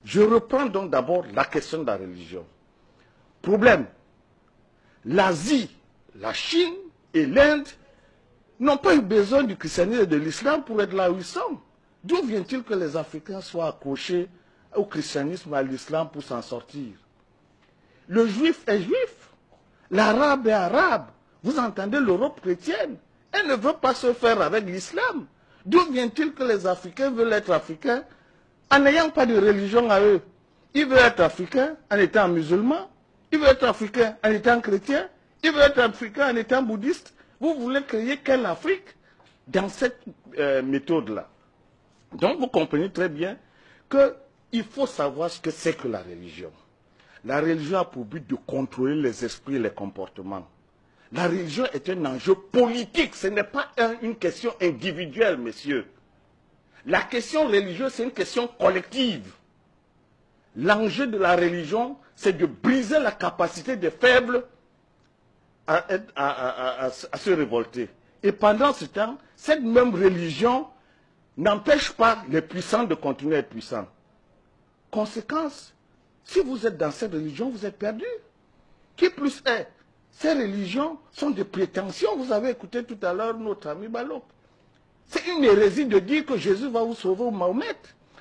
Je reprends donc d'abord la question de la religion. Problème, l'Asie, la Chine et l'Inde n'ont pas eu besoin du christianisme et de l'islam pour être là où ils sont. D'où vient-il que les Africains soient accrochés au christianisme et à l'islam pour s'en sortir? Le juif est juif, l'arabe est arabe. Vous entendez l'Europe chrétienne? Elle ne veut pas se faire avec l'islam. D'où vient-il que les Africains veulent être africains en n'ayant pas de religion à eux? Ils veulent être africains en étant musulmans, ils veulent être africains en étant chrétiens, ils veulent être africains en étant bouddhistes. Vous voulez créer quelle Afrique dans cette méthode-là? Donc vous comprenez très bien qu'il faut savoir ce que c'est que la religion. La religion a pour but de contrôler les esprits et les comportements. La religion est un enjeu politique, ce n'est pas une question individuelle, messieurs. La question religieuse, c'est une question collective. L'enjeu de la religion, c'est de briser la capacité des faibles à se révolter. Et pendant ce temps, cette même religion n'empêche pas les puissants de continuer à être puissants. Conséquence, si vous êtes dans cette religion, vous êtes perdu. Qui plus est, ces religions sont des prétentions. Vous avez écouté tout à l'heure notre ami Balok. C'est une hérésie de dire que Jésus va vous sauver ou Mahomet.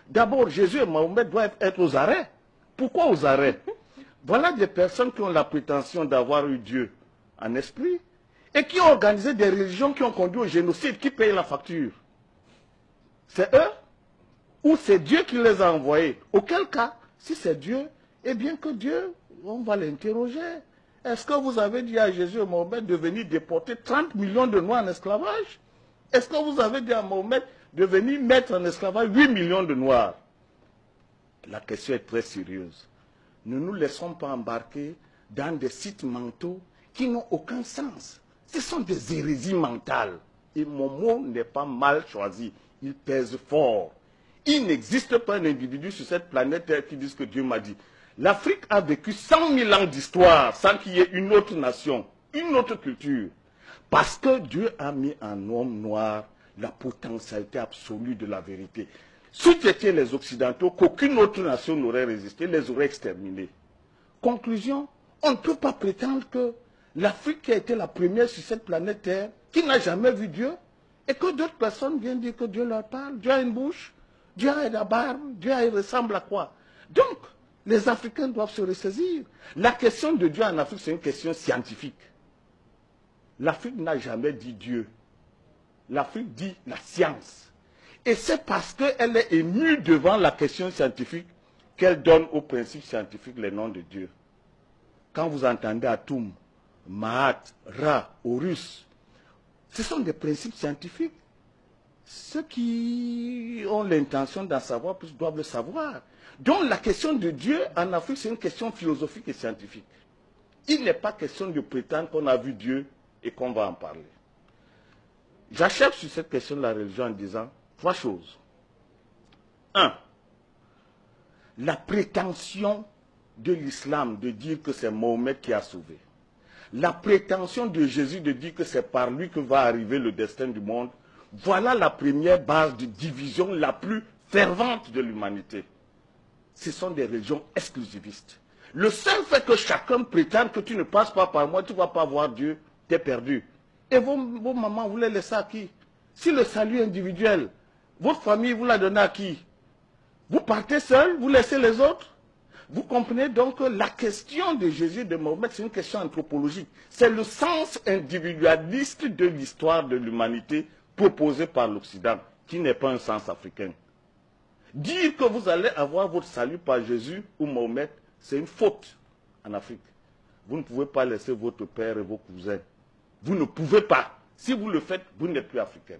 D'abord, Jésus et Mahomet doivent être aux arrêts. Pourquoi aux arrêts? Voilà des personnes qui ont la prétention d'avoir eu Dieu en esprit et qui ont organisé des religions qui ont conduit au génocide, qui payent la facture. C'est eux ou c'est Dieu qui les a envoyés? Auquel cas, si c'est Dieu, eh bien que Dieu, on va l'interroger. Est-ce que vous avez dit à Jésus et Mahomet de venir déporter 30 millions de Noirs en esclavage? Est-ce que vous avez dit à Mahomet de venir mettre en esclavage 8 millions de Noirs? La question est très sérieuse. Ne nous laissons pas embarquer dans des sites mentaux qui n'ont aucun sens. Ce sont des hérésies mentales. Et mon mot n'est pas mal choisi. Il pèse fort. Il n'existe pas un individu sur cette planète Terre qui dise que Dieu m'a dit. L'Afrique a vécu 100 000 ans d'histoire sans qu'il y ait une autre nation, une autre culture. Parce que Dieu a mis en homme noir la potentialité absolue de la vérité. Si c'était les Occidentaux, qu'aucune autre nation n'aurait résisté, les aurait exterminés. Conclusion, on ne peut pas prétendre que l'Afrique qui a été la première sur cette planète Terre, qui n'a jamais vu Dieu, et que d'autres personnes viennent dire que Dieu leur parle. Dieu a une bouche, Dieu a la barbe, Dieu ressemble à quoi? Donc, les Africains doivent se ressaisir. La question de Dieu en Afrique, c'est une question scientifique. L'Afrique n'a jamais dit Dieu. L'Afrique dit la science. Et c'est parce qu'elle est émue devant la question scientifique qu'elle donne aux principes scientifiques les noms de Dieu. Quand vous entendez Atum, Mahat, Ra, Horus, ce sont des principes scientifiques. Ceux qui ont l'intention d'en savoir plus doivent le savoir. Donc la question de Dieu en Afrique, c'est une question philosophique et scientifique. Il n'est pas question de prétendre qu'on a vu Dieu et qu'on va en parler. J'achève sur cette question de la religion en disant 3 choses. 1. La prétention de l'islam de dire que c'est Mahomet qui a sauvé. La prétention de Jésus de dire que c'est par lui que va arriver le destin du monde. Voilà la première base de division la plus fervente de l'humanité. Ce sont des religions exclusivistes. Le seul fait que chacun prétende que tu ne passes pas par moi, tu ne vas pas voir Dieu, tu es perdu. Et vos mamans, vous les laissez à qui? Si le salut est individuel, votre famille, vous la donnez à qui? Vous partez seul, vous laissez les autres? Vous comprenez donc que la question de Jésus et de Mahomet, c'est une question anthropologique. C'est le sens individualiste de l'histoire de l'humanité proposé par l'Occident, qui n'est pas un sens africain. Dire que vous allez avoir votre salut par Jésus ou Mahomet, c'est une faute en Afrique. Vous ne pouvez pas laisser votre père et vos cousins. Vous ne pouvez pas. Si vous le faites, vous n'êtes plus africain.